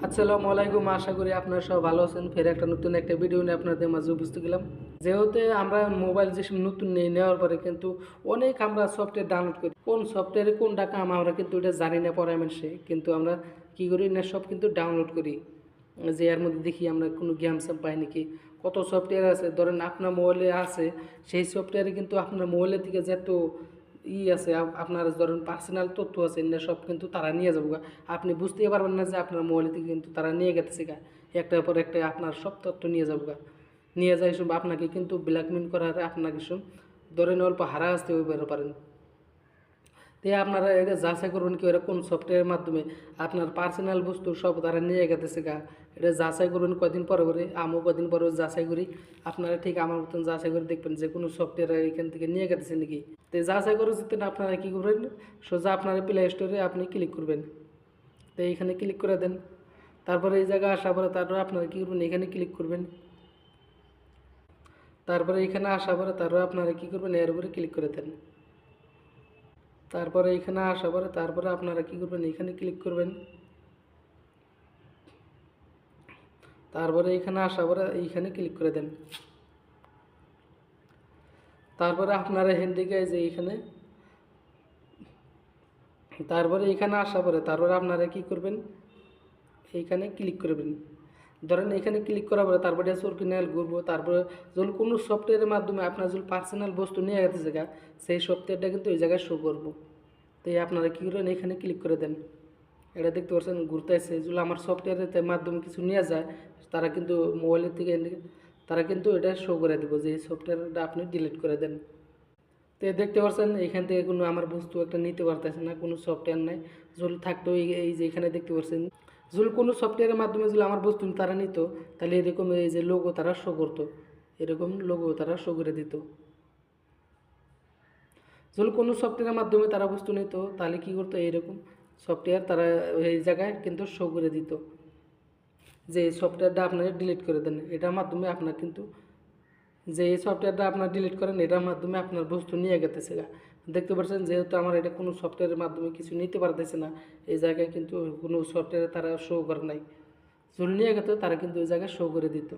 আসসালামু আলাইকুম, আশা করি আপনারা সব ভালো আছেন। ফের একটা নতুন একটা ভিডিও নিয়ে আপনাদের মাঝে উপস্থিত হলাম। যেহেতু আমরা মোবাইল যেসব নতুন নেওয়ার পরে কিন্তু অনেক আমরা সফটওয়্যার ডাউনলোড করি। কোন সফটওয়্যারে কোনটা কাম আমরা কিন্তু এটা জানি না পরে মানুষে, কিন্তু আমরা কী করি না সব কিন্তু ডাউনলোড করি। যে এর মধ্যে দেখি আমরা কোনো গেম সাম পাই নাকি, কত সফটওয়্যার আছে ধরেন আপনার মোবাইলে আছে, সেই সফটওয়্যারে কিন্তু আপনার মোবাইলের থেকে যত আছে আপনার ধরেন পার্সোনাল তথ্য আছে না সব কিন্তু তারা নিয়ে যাবো গা। আপনি বুঝতেই পারবেন না যে আপনার মোবাইল থেকে কিন্তু তারা নিয়ে গেছে গা, একটার পর একটা আপনার সব তথ্য নিয়ে যাবো গা। নিয়ে যায় সব আপনাকে কিন্তু ব্ল্যাকমেল করার আপনাকে সব ধরেন অল্প হারা আসতে হইতে পারেন। তো আপনারা এটা যাচাই করবেন কি ওরা কোন সফটওয়্যারের মাধ্যমে আপনার পার্সোনাল বস্তু সব তারা নিয়ে গেতেছে গা। এটা যাচাই করবেন কদিন পরে পরে, আমিও কদিন পরে যাচাই করি। আপনারা ঠিক আমার মতন যাচাই করে দেখবেন যে কোনো সফটওয়্যার এখান থেকে নিয়ে গেতেছে নাকি। তো যাচাই করে যদি আপনারা কী করবেন, সোজা আপনার প্লে স্টোরে আপনি ক্লিক করবেন। তো এইখানে ক্লিক করে দেন। তারপরে এই জায়গায় আসার পরে তারপরে আপনারা কী করবেন, এখানে ক্লিক করবেন। তারপরে এখানে আসার পরে তারপরে আপনারা কী করবেন, এর উপরে ক্লিক করে দেন। তারপরে এখানে আসার পরে তারপরে আপনারা কী করবেন, এখানে ক্লিক করবেন। তারপরে এখানে আসার পরে এইখানে ক্লিক করে দেন। তারপরে আপনারা এখান থেকে যে এইখানে তারপরে এখানে আসার পরে তারপরে আপনারা কী করবেন, এইখানে ক্লিক করবেন। ধরেন এখানে ক্লিক করার পরে তারপরে সরকিনাল ঘুরবো। তারপরে যদি কোনো সফটওয়্যারের মাধ্যমে আপনার যদি পার্সোনাল বস্তু নিয়ে গেছে জায়গা, সেই সফটওয়্যারটা কিন্তু ওই জায়গায় শো করবো। তো আপনারা কী করবেন, এখানে ক্লিক করে দেন। এটা দেখতে পাচ্ছেন ঘুরতে আসছে। যেগুলো আমার সফটওয়্যারের মাধ্যমে কিছু নিয়ে যায়, তারা কিন্তু মোবাইলের থেকে তারা কিন্তু এটা শো করে দেবো যে এই সফটওয়্যারটা আপনি ডিলিট করে দেন। তো দেখতে পাচ্ছেন এখান থেকে কোনো আমার বস্তু একটা নিতে পারতেছে না, কোনো সফটওয়্যার নাই। যদি থাকতো এই যে এখানে দেখতে পাচ্ছেন, যদি কোনো সফটওয়্যারের মাধ্যমে যদি আমার বস্তু তারা নিত, তাহলে এরকম এই যে লোগো তারা শো করতো, এরকম লোগো তারা শো করে দিত। যদি কোনো সফটওয়্যারের মাধ্যমে তারা বস্তু নিত তাহলে কী করতো, এইরকম সফটওয়্যার তারা এই জায়গায় কিন্তু শো করে দিত যে এই সফটওয়্যারটা আপনারা ডিলিট করে দেন। এটার মাধ্যমে আপনার কিন্তু যে এই সফটওয়্যারটা আপনার ডিলিট করেন, এটার মাধ্যমে আপনার বস্তু নিয়ে গেতেছে গা। দেখতে পাচ্ছেন যেহেতু আমার এটা কোনো সফটওয়্যারের মাধ্যমে কিছু নিতে পারতেছে না, এই জায়গায় কিন্তু কোনো সফটওয়্যারে তারা শো করে নাই। যদি নিয়ে গেত তারা কিন্তু ওই জায়গায় শো করে দিত।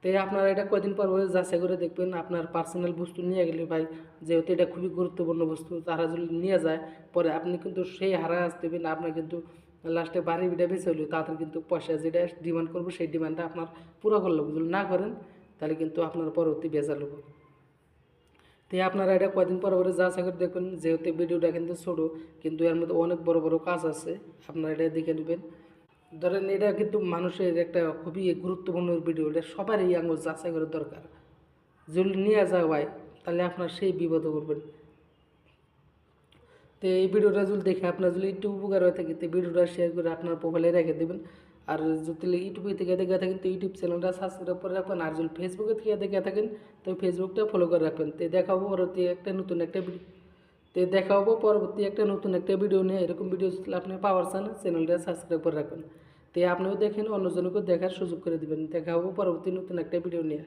তো আপনারা এটা কদিন পর যাচাই করে দেখবেন আপনার পার্সোনাল বস্তু নিয়ে গেলে ভাই, যেহেতু এটা খুবই গুরুত্বপূর্ণ বস্তু, তারা যদি নিয়ে যায় পরে আপনি কিন্তু সেই হারা আসতে দেবেন। আপনার কিন্তু লাস্টে বাড়ি বিটা বেঁচে হলেও তাদের কিন্তু পয়সা যেটা ডিমান্ড করবো সেই ডিমান্ডটা আপনার পুরো করলে, যদি না করেন তাহলে কিন্তু আপনার পরবর্তী বেজাল হবে। তো আপনারা এটা কদিন পর যাচাই করে দেখবেন। যেহেতু ভিডিওটা কিন্তু ছোটো, কিন্তু এর মধ্যে অনেক বড় বড় কাজ আছে, আপনারা এটা দেখে নেবেন। ধরেন এটা কিন্তু মানুষের একটা খুবই গুরুত্বপূর্ণ ভিডিও, এটা সবারই আঙুল যাচাই করার দরকার। যদি নিয়ে যায় ভাই তাহলে আপনার সেই বিপদে করবেন। তো এই ভিডিওটা যদি দেখে আপনার যদি একটু উপকার হয়ে থাকে, তো ভিডিওটা শেয়ার করে আপনার প্রোফাইলে রেখে দেবেন। আর যদি ইউটিউবে থেকে দেখে থাকেন তো ইউটিউব চ্যানেলটা সাবস্ক্রাইব করে রাখবেন। আর যদি ফেসবুকে থেকে দেখে থাকেন তো ফেসবুকটা ফলো করে রাখবেন। তো দেখাবো পরবর্তী একটা নতুন একটা ভিডিও, তো দেখাবো পরবর্তী একটা নতুন একটা ভিডিও নিয়ে। এরকম ভিডিও যদি আপনি পাওয়ার চান চ্যানেলটা সাবস্ক্রাইব করে রাখবেন। তো আপনিও দেখেন, অন্যজনকেও দেখার সুযোগ করে দেবেন। দেখা হবো পরবর্তী নতুন একটা ভিডিও নিয়ে।